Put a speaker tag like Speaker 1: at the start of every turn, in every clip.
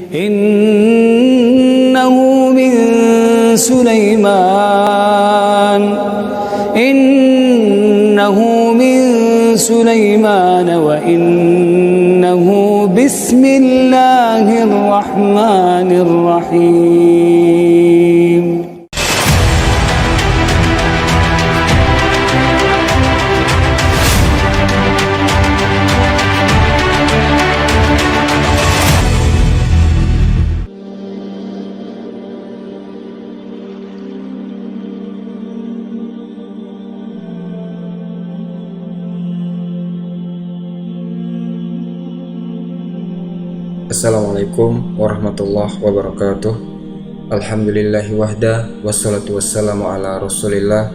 Speaker 1: innahu min Sulaiman wa innahu bismillahirrahmanirrahim.
Speaker 2: Assalamualaikum warahmatullahi wabarakatuh. Alhamdulillahi wahda, wassalatu wassalamu ala rasulillah.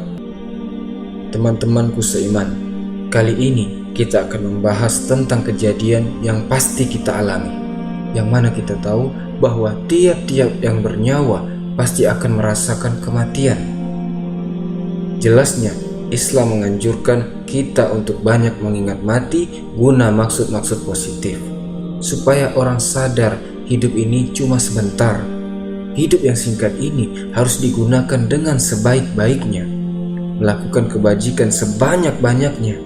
Speaker 2: Teman-temanku seiman, kali ini kita akan membahas tentang kejadian yang pasti kita alami, yang mana kita tahu bahwa tiap-tiap yang bernyawa pasti akan merasakan kematian. Jelasnya, Islam menganjurkan kita untuk banyak mengingat mati guna maksud-maksud positif, supaya orang sadar hidup ini cuma sebentar. Hidup yang singkat ini harus digunakan dengan sebaik-baiknya, melakukan kebajikan sebanyak-banyaknya,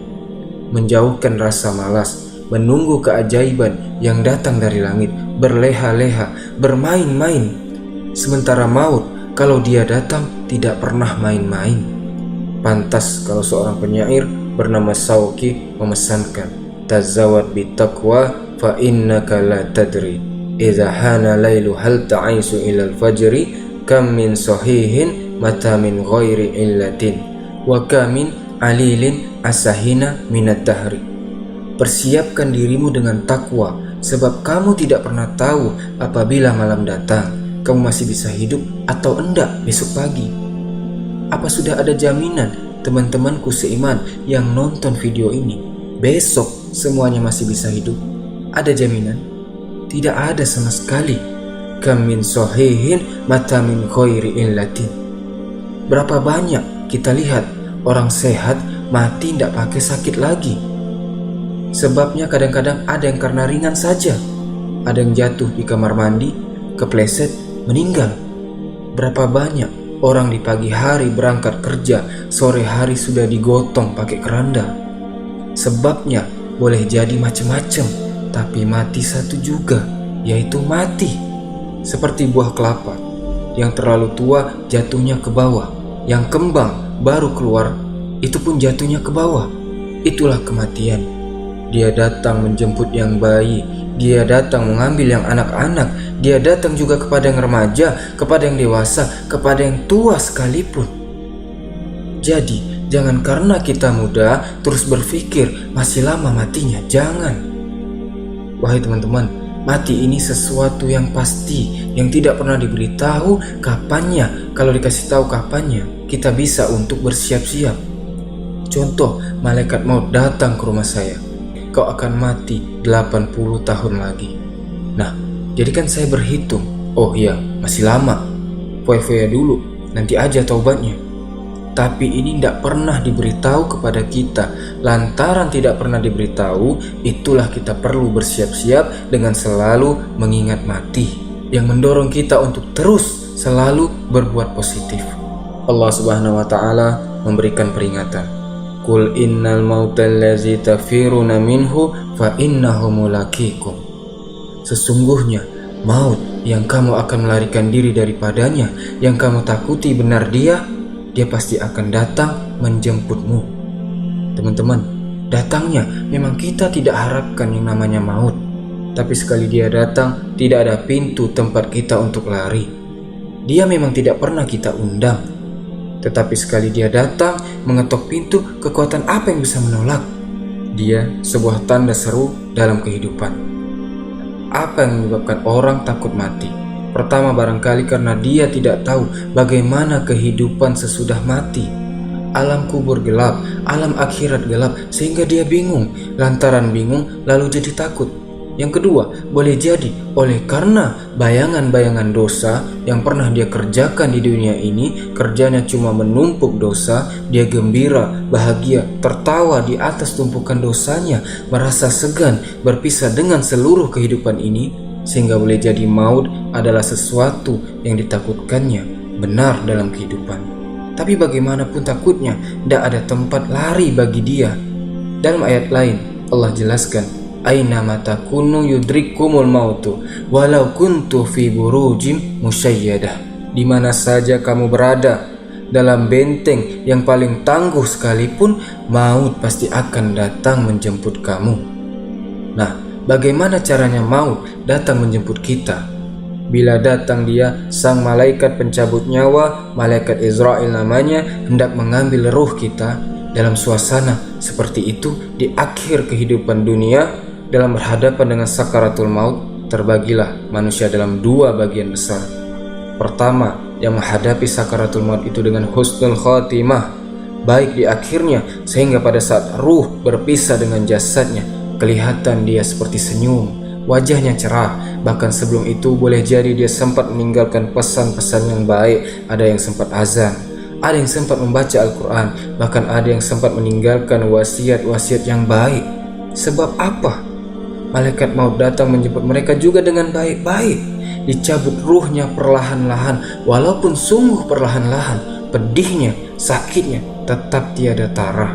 Speaker 2: menjauhkan rasa malas, menunggu keajaiban yang datang dari langit, berleha-leha, bermain-main. Sementara maut, kalau dia datang, tidak pernah main-main. Pantas kalau seorang penyair bernama Sauki memesankan, tazawad bitaqwa fa innaka la tadri idza hana lailu hal ta'isu ilal fajri kam min sahihin mata min ghairi illatin wa kamin alilin asahina minad dahri. Persiapkan dirimu dengan takwa, sebab kamu tidak pernah tahu apabila malam datang kamu masih bisa hidup atau enggak besok pagi. Apa sudah ada jaminan teman-temanku seiman yang nonton video ini besok semuanya masih bisa hidup? Ada jaminan? Tidak ada sama sekali. Kam min sahihin mata min ghairi illatin. Berapa banyak kita lihat orang sehat mati tidak pakai sakit lagi. Sebabnya kadang-kadang ada yang karena ringan saja. Ada yang jatuh di kamar mandi, kepleset, meninggal. Berapa banyak orang di pagi hari berangkat kerja, sore hari sudah digotong pakai keranda. Sebabnya boleh jadi macam-macam, tapi mati satu juga, yaitu mati. Seperti buah kelapa, yang terlalu tua jatuhnya ke bawah, yang kembang baru keluar, itu pun jatuhnya ke bawah. Itulah kematian. Dia datang menjemput yang bayi, dia datang mengambil yang anak-anak, dia datang juga kepada yang remaja, kepada yang dewasa, kepada yang tua sekalipun. Jadi, jangan karena kita muda terus berpikir masih lama matinya, jangan. Wahai teman-teman, mati ini sesuatu yang pasti, yang tidak pernah diberitahu kapannya. Kalau dikasih tahu kapannya, kita bisa untuk bersiap-siap. Contoh, malaikat maut datang ke rumah saya. Kau akan mati 80 tahun lagi. Nah, jadi kan saya berhitung, oh iya, masih lama. Foya-foya dulu, nanti aja taubatnya. Tapi ini tidak pernah diberitahu kepada kita. Lantaran tidak pernah diberitahu, itulah kita perlu bersiap-siap dengan selalu mengingat mati, yang mendorong kita untuk terus selalu berbuat positif. Allah Subhanahu wa ta'ala memberikan peringatan, Qul innal mautal ladzi tafiruna minhu fa innahu mulaqikum. Sesungguhnya maut yang kamu akan melarikan diri daripadanya, yang kamu takuti benar dia pasti akan datang menjemputmu. Teman-teman, datangnya memang kita tidak harapkan yang namanya maut. Tapi sekali dia datang, tidak ada pintu tempat kita untuk lari. Dia memang tidak pernah kita undang. Tetapi sekali dia datang, mengetok pintu, kekuatan apa yang bisa menolak? Dia sebuah tanda seru dalam kehidupan. Apa yang menyebabkan orang takut mati? Pertama, barangkali karena dia tidak tahu bagaimana kehidupan sesudah mati. Alam kubur gelap, alam akhirat gelap, sehingga dia bingung. Lantaran bingung, lalu jadi takut. Yang kedua, boleh jadi oleh karena bayangan-bayangan dosa yang pernah dia kerjakan di dunia ini, kerjanya cuma menumpuk dosa, dia gembira, bahagia, tertawa di atas tumpukan dosanya, merasa segan berpisah dengan seluruh kehidupan ini, sehingga boleh jadi maut adalah sesuatu yang ditakutkannya benar dalam kehidupan. Tapi bagaimanapun takutnya, tidak ada tempat lari bagi dia. Dalam ayat lain Allah jelaskan, aina matakunu yudrikumul mautu walau kuntu fi burujim musyayyadah. Di mana saja kamu berada, dalam benteng yang paling tangguh sekalipun, maut pasti akan datang menjemput kamu. Nah, bagaimana caranya maut datang menjemput kita? Bila datang dia, sang malaikat pencabut nyawa, malaikat Israel namanya, hendak mengambil ruh kita. Dalam suasana seperti itu, di akhir kehidupan dunia, dalam berhadapan dengan sakaratul maut, terbagilah manusia dalam dua bagian besar. Pertama, yang menghadapi sakaratul maut itu dengan husnul khatimah, baik di akhirnya, sehingga pada saat ruh berpisah dengan jasadnya, kelihatan dia seperti senyum, wajahnya cerah. Bahkan sebelum itu boleh jadi dia sempat meninggalkan pesan-pesan yang baik. Ada yang sempat azan, ada yang sempat membaca Al-Quran, bahkan ada yang sempat meninggalkan wasiat-wasiat yang baik. Sebab apa? Malaikat maut datang menjemput mereka juga dengan baik-baik. Dicabut ruhnya perlahan-lahan, walaupun sungguh perlahan-lahan. Pedihnya, sakitnya tetap tiada tara.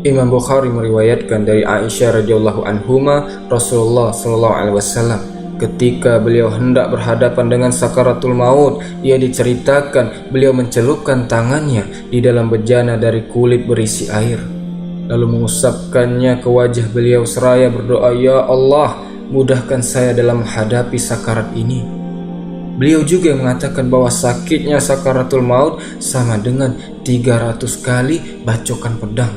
Speaker 2: Imam Bukhari meriwayatkan dari Aisyah radhiyallahu anhuma, Rasulullah sallallahu alaihi wasallam ketika beliau hendak berhadapan dengan sakaratul maut, ia diceritakan beliau mencelupkan tangannya di dalam bejana dari kulit berisi air, lalu mengusapkannya ke wajah beliau seraya berdoa, "Ya Allah, mudahkan saya dalam menghadapi sakarat ini." Beliau juga mengatakan bahwa sakitnya sakaratul maut sama dengan 300 kali bacokan pedang.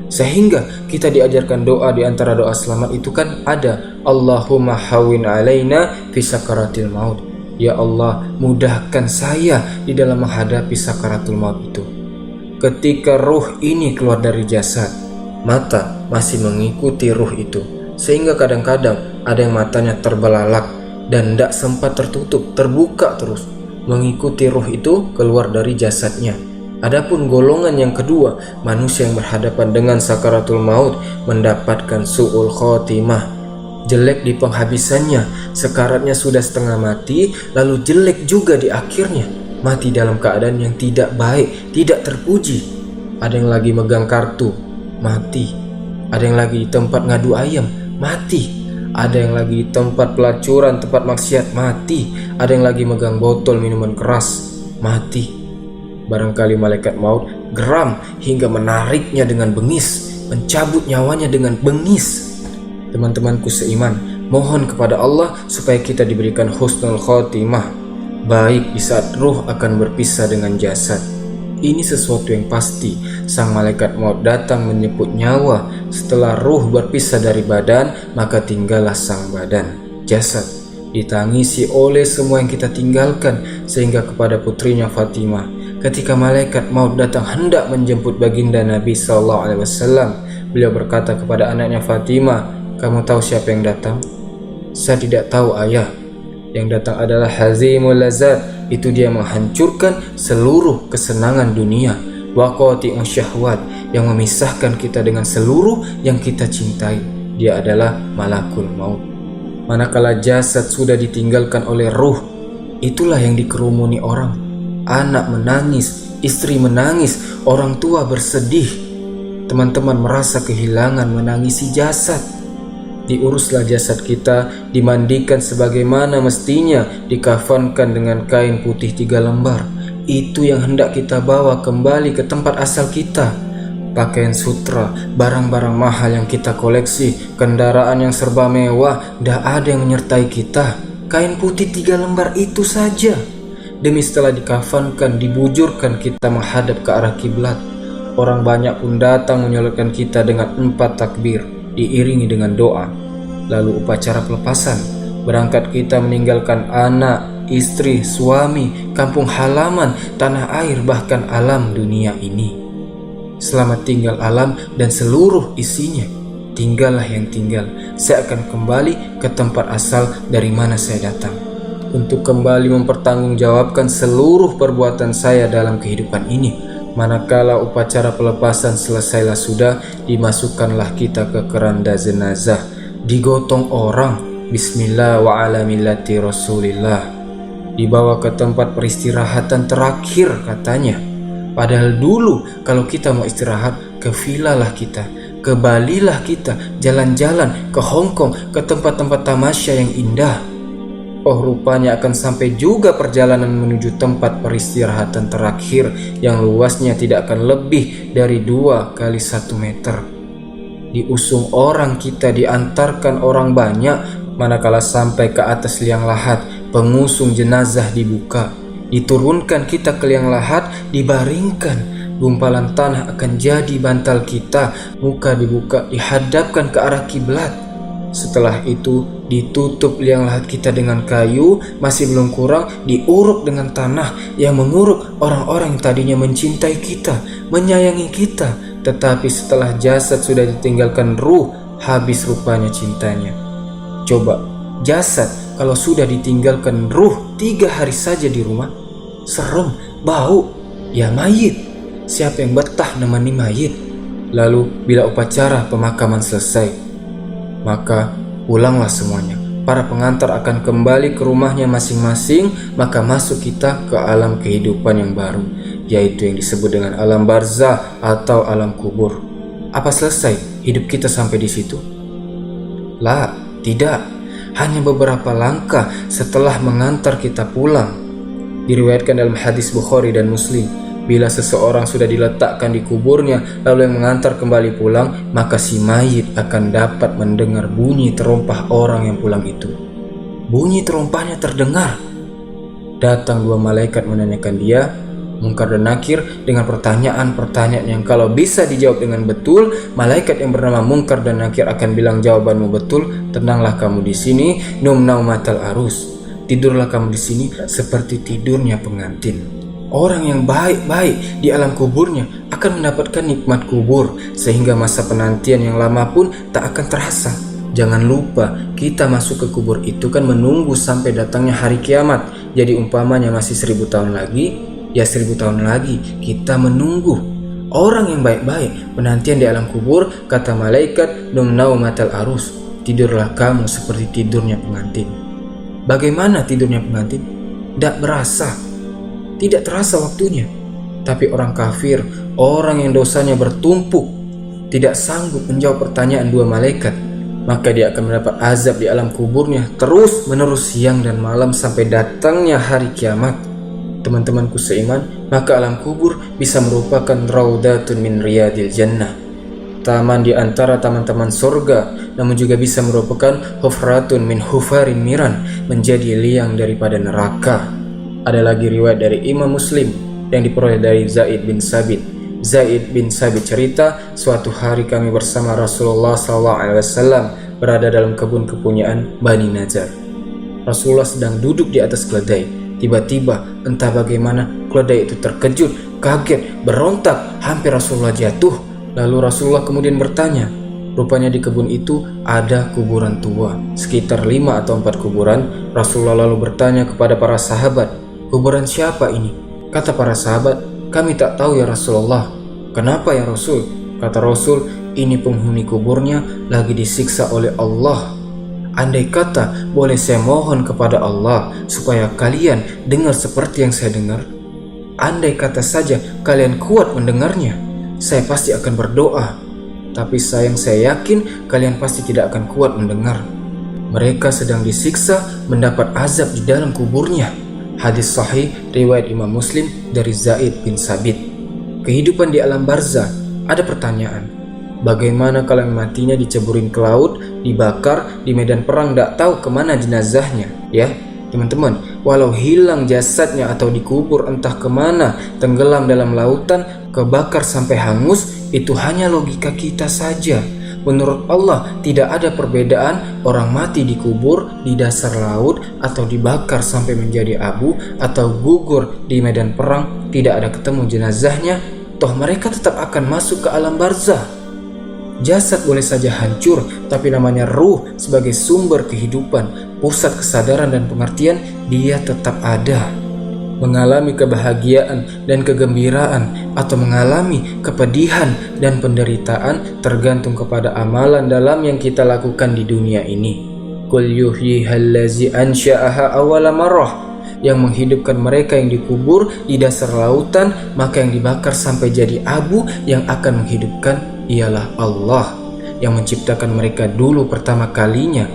Speaker 2: Sehingga kita diajarkan doa, di antara doa selamat itu kan ada, Allahumma hawin alaina fi sakaratil maut. Ya Allah, mudahkan saya di dalam menghadapi sakaratul maut itu. Ketika ruh ini keluar dari jasad, mata masih mengikuti ruh itu, sehingga kadang-kadang ada yang matanya terbelalak dan tidak sempat tertutup, terbuka terus mengikuti ruh itu keluar dari jasadnya. Adapun golongan yang kedua, manusia yang berhadapan dengan sakaratul maut, mendapatkan su'ul khotimah, jelek di penghabisannya. Sekaratnya sudah setengah mati, lalu jelek juga di akhirnya, mati dalam keadaan yang tidak baik, tidak terpuji. Ada yang lagi megang kartu, mati. Ada yang lagi di tempat ngadu ayam, mati. Ada yang lagi di tempat pelacuran, tempat maksiat, mati. Ada yang lagi megang botol minuman keras, mati. Barangkali malaikat maut geram hingga menariknya dengan bengis, mencabut nyawanya dengan bengis. Teman-temanku seiman, mohon kepada Allah supaya kita diberikan husnul khotimah, baik di saat ruh akan berpisah dengan jasad. Ini sesuatu yang pasti, sang malaikat maut datang menjemput nyawa. Setelah ruh berpisah dari badan, maka tinggallah sang badan, jasad, ditangisi oleh semua yang kita tinggalkan. Sehingga kepada putrinya Fatimah, ketika malaikat maut datang hendak menjemput baginda Nabi SAW, beliau berkata kepada anaknya Fatimah, "Kamu tahu siapa yang datang?" "Saya tidak tahu, ayah." "Yang datang adalah hazimul lazat." Itu dia menghancurkan seluruh kesenangan dunia, wa qati'un syahwat, yang memisahkan kita dengan seluruh yang kita cintai. Dia adalah malakul maut. Manakala jasad sudah ditinggalkan oleh ruh, itulah yang dikerumuni orang. Anak menangis, istri menangis, orang tua bersedih, teman-teman merasa kehilangan, menangisi jasad. Diuruslah jasad kita, dimandikan sebagaimana mestinya, dikafankan dengan kain putih 3 lembar. Itu yang hendak kita bawa kembali ke tempat asal kita. Pakaian sutra, barang-barang mahal yang kita koleksi, kendaraan yang serba mewah, tidak ada yang menyertai kita. Kain putih 3 lembar itu saja. Demi setelah dikafankan, dibujurkan kita menghadap ke arah kiblat. Orang banyak pun datang menyolatkan kita dengan 4 takbir, diiringi dengan doa. Lalu upacara pelepasan, berangkat kita meninggalkan anak, istri, suami, kampung halaman, tanah air, bahkan alam dunia ini. Selamat tinggal alam dan seluruh isinya. Tinggallah yang tinggal. Saya akan kembali ke tempat asal dari mana saya datang, untuk kembali mempertanggungjawabkan seluruh perbuatan saya dalam kehidupan ini. Manakala upacara pelepasan selesailah sudah, dimasukkanlah kita ke keranda jenazah, digotong orang, Bismillah wa ala millati Rasulillah. Dibawa ke tempat peristirahatan terakhir katanya. Padahal dulu kalau kita mau istirahat, ke villa lah kita, ke Bali lah kita, jalan-jalan ke Hong Kong, ke tempat-tempat tamasya yang indah. Oh, rupanya akan sampai juga perjalanan menuju tempat peristirahatan terakhir yang luasnya tidak akan lebih dari 2 kali 1 meter. Diusung orang kita, diantarkan orang banyak, manakala sampai ke atas liang lahat, pengusung jenazah dibuka, diturunkan kita ke liang lahat, dibaringkan. Gumpalan tanah akan jadi bantal kita, muka dibuka, dihadapkan ke arah kiblat. Setelah itu ditutup liang lahat kita dengan kayu, masih belum kurang diuruk dengan tanah yang menguruk orang-orang yang tadinya mencintai kita, menyayangi kita. Tetapi setelah jasad sudah ditinggalkan ruh, habis rupanya cintanya. Coba, jasad kalau sudah ditinggalkan ruh 3 hari saja di rumah, serem, bau, ya mayit. Siapa yang betah nemani mayit? Lalu bila upacara pemakaman selesai, maka pulanglah semuanya. Para pengantar akan kembali ke rumahnya masing-masing, maka masuk kita ke alam kehidupan yang baru, yaitu yang disebut dengan alam barzah atau alam kubur. Apa selesai hidup kita sampai di situ? Lah, tidak. Hanya beberapa langkah setelah mengantar kita pulang. Diriwayatkan dalam hadis Bukhari dan Muslim, bila seseorang sudah diletakkan di kuburnya lalu yang mengantar kembali pulang, maka si mayit akan dapat mendengar bunyi terompah orang yang pulang itu. Bunyi terompahnya terdengar. Datang 2 malaikat menanyakan dia, Munkar dan Nakir, dengan pertanyaan-pertanyaan yang kalau bisa dijawab dengan betul, malaikat yang bernama Munkar dan Nakir akan bilang jawabanmu betul, tenanglah kamu di sini, num naumatal arus. Tidurlah kamu di sini seperti tidurnya pengantin. Orang yang baik-baik di alam kuburnya akan mendapatkan nikmat kubur, sehingga masa penantian yang lama pun tak akan terasa. Jangan lupa, kita masuk ke kubur itu kan menunggu sampai datangnya hari kiamat. Jadi umpamanya masih 1000 tahun lagi, ya 1000 tahun lagi kita menunggu. Orang yang baik-baik penantian di alam kubur, kata malaikat, num naumatal arus. Tidurlah kamu seperti tidurnya pengantin. Bagaimana tidurnya pengantin? Tidak terasa waktunya. Tapi orang kafir, orang yang dosanya bertumpuk, tidak sanggup menjawab pertanyaan 2 malaikat, maka dia akan mendapat azab di alam kuburnya terus menerus siang dan malam sampai datangnya hari kiamat. Teman-temanku seiman, maka alam kubur bisa merupakan raudatun min riyadil jannah, taman di antara taman-taman surga, namun juga bisa merupakan hufratun min hufarin miran, menjadi liang daripada neraka. Ada lagi riwayat dari Imam Muslim yang diperoleh dari Zaid bin Sabit. Zaid bin Sabit cerita, suatu hari kami bersama Rasulullah SAW berada dalam kebun kepunyaan Bani Najjar. Rasulullah sedang duduk di atas keledai. Tiba-tiba entah bagaimana keledai itu terkejut, kaget, berontak, hampir Rasulullah jatuh. Lalu Rasulullah kemudian bertanya. Rupanya di kebun itu ada kuburan tua, sekitar 5 atau 4 kuburan. Rasulullah lalu bertanya kepada para sahabat, kuburan siapa ini? Kata para sahabat, kami tak tahu ya Rasulullah. Kenapa ya Rasul? Kata Rasul, ini penghuni kuburnya lagi disiksa oleh Allah. Andai kata boleh saya mohon kepada Allah supaya kalian dengar seperti yang saya dengar. Andai kata saja kalian kuat mendengarnya, saya pasti akan berdoa. Tapi sayang, saya yakin kalian pasti tidak akan kuat mendengar. Mereka sedang disiksa, mendapat azab di dalam kuburnya. Hadis sahih riwayat Imam Muslim dari Zaid bin Sabit. Kehidupan di alam barzah, ada pertanyaan. Bagaimana kalau yang matinya diceburin ke laut, dibakar, di medan perang, tidak tahu kemana jenazahnya? Ya teman-teman, walau hilang jasadnya atau dikubur entah kemana, tenggelam dalam lautan, kebakar sampai hangus, itu hanya logika kita saja. Menurut Allah tidak ada perbedaan orang mati dikubur di dasar laut atau dibakar sampai menjadi abu atau gugur di medan perang, tidak ada ketemu jenazahnya, toh mereka tetap akan masuk ke alam barzah. Jasad boleh saja hancur, tapi namanya ruh sebagai sumber kehidupan, pusat kesadaran dan pengertian, dia tetap ada. Mengalami kebahagiaan dan kegembiraan atau mengalami kepedihan dan penderitaan tergantung kepada amalan dalam yang kita lakukan di dunia ini. Qul yuhyihallazi ansha'aha awwala marrah, yang menghidupkan mereka yang dikubur di dasar lautan, maka yang dibakar sampai jadi abu yang akan menghidupkan ialah Allah yang menciptakan mereka dulu pertama kalinya.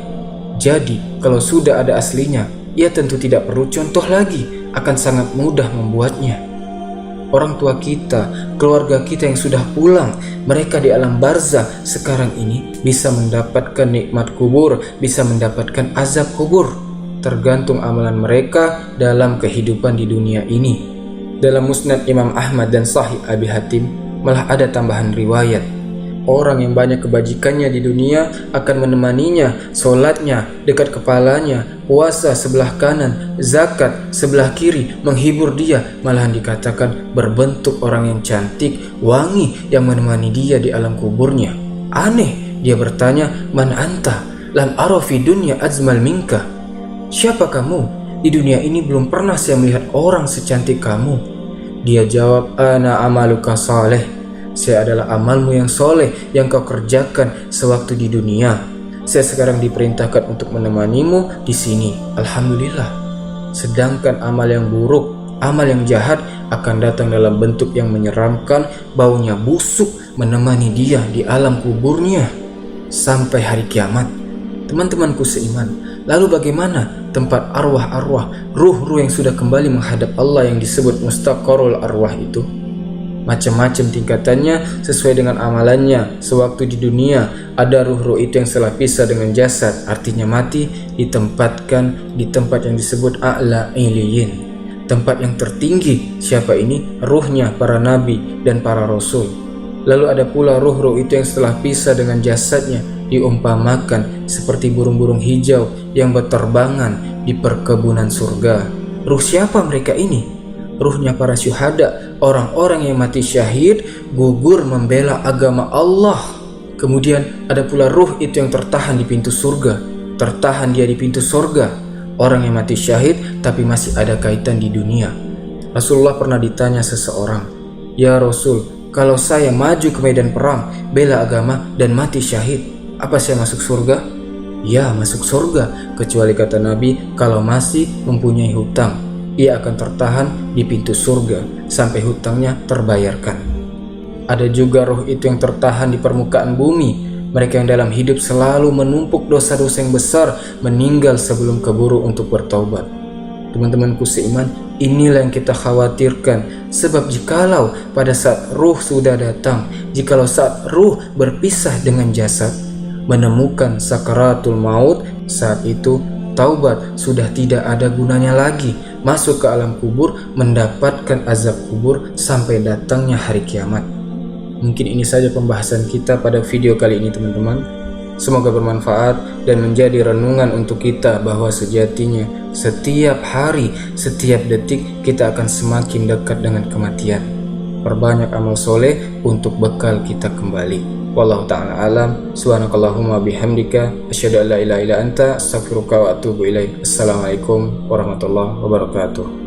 Speaker 2: Jadi kalau sudah ada aslinya, ia tentu tidak perlu contoh lagi, akan sangat mudah membuatnya. Orang tua kita, keluarga kita yang sudah pulang, mereka di alam barzah sekarang ini bisa mendapatkan nikmat kubur, bisa mendapatkan azab kubur, tergantung amalan mereka dalam kehidupan di dunia ini. Dalam Musnad Imam Ahmad dan Sahih Abi Hatim malah ada tambahan riwayat, orang yang banyak kebajikannya di dunia akan menemaninya, solatnya dekat kepalanya, puasa sebelah kanan, zakat sebelah kiri, menghibur dia, malahan dikatakan berbentuk orang yang cantik, wangi yang menemani dia di alam kuburnya. Aneh, dia bertanya, "Man anta? Lam ara fi dunya azmal minka." Siapa kamu? Di dunia ini belum pernah saya melihat orang secantik kamu. Dia jawab, "Ana amaluka saleh." Saya adalah amalmu yang soleh yang kau kerjakan sewaktu di dunia. Saya sekarang diperintahkan untuk menemanimu di sini. Alhamdulillah. Sedangkan amal yang buruk, amal yang jahat akan datang dalam bentuk yang menyeramkan, baunya busuk menemani dia di alam kuburnya sampai hari kiamat. Teman-temanku seiman, lalu bagaimana tempat arwah-arwah, ruh-ruh yang sudah kembali menghadap Allah yang disebut mustaqarrul arwah itu? Macam-macam tingkatannya sesuai dengan amalannya. Sewaktu di dunia, ada ruh-ruh itu yang setelah pisah dengan jasad, artinya mati, ditempatkan di tempat yang disebut a'la iliyin, tempat yang tertinggi. Siapa ini? Ruhnya para nabi dan para rasul. Lalu ada pula ruh-ruh itu yang setelah pisah dengan jasadnya diumpamakan seperti burung-burung hijau yang berterbangan di perkebunan surga. Ruh siapa mereka ini? Ruhnya para syuhada, orang-orang yang mati syahid, gugur membela agama Allah. Kemudian ada pula ruh itu yang tertahan di pintu surga, tertahan dia di pintu surga. Orang yang mati syahid tapi masih ada kaitan di dunia. Rasulullah pernah ditanya seseorang, "Ya Rasul, kalau saya maju ke medan perang, bela agama dan mati syahid, apa saya masuk surga?" "Ya, masuk surga, kecuali," kata Nabi, "kalau masih mempunyai hutang, ia akan tertahan di pintu surga sampai hutangnya terbayarkan." Ada juga roh itu yang tertahan di permukaan bumi. Mereka yang dalam hidup selalu menumpuk dosa-dosa yang besar, meninggal sebelum keburu untuk bertaubat. Teman-temanku seiman, inilah yang kita khawatirkan. Sebab jikalau pada saat ruh sudah datang, jikalau saat ruh berpisah dengan jasad, menemukan sakaratul maut, saat itu taubat sudah tidak ada gunanya lagi. Masuk ke alam kubur, mendapatkan azab kubur sampai datangnya hari kiamat. Mungkin ini saja pembahasan kita pada video kali ini teman-teman. Semoga bermanfaat dan menjadi renungan untuk kita bahwa sejatinya setiap hari, setiap detik kita akan semakin dekat dengan kematian. Perbanyak amal soleh untuk bekal kita kembali. Wallahu ta'ala alam. Subhanakallahumma bihamdika asyhadu an la ilaha illa anta astaghfiruka wa atubu ilaik. Assalamualaikum warahmatullahi wabarakatuh.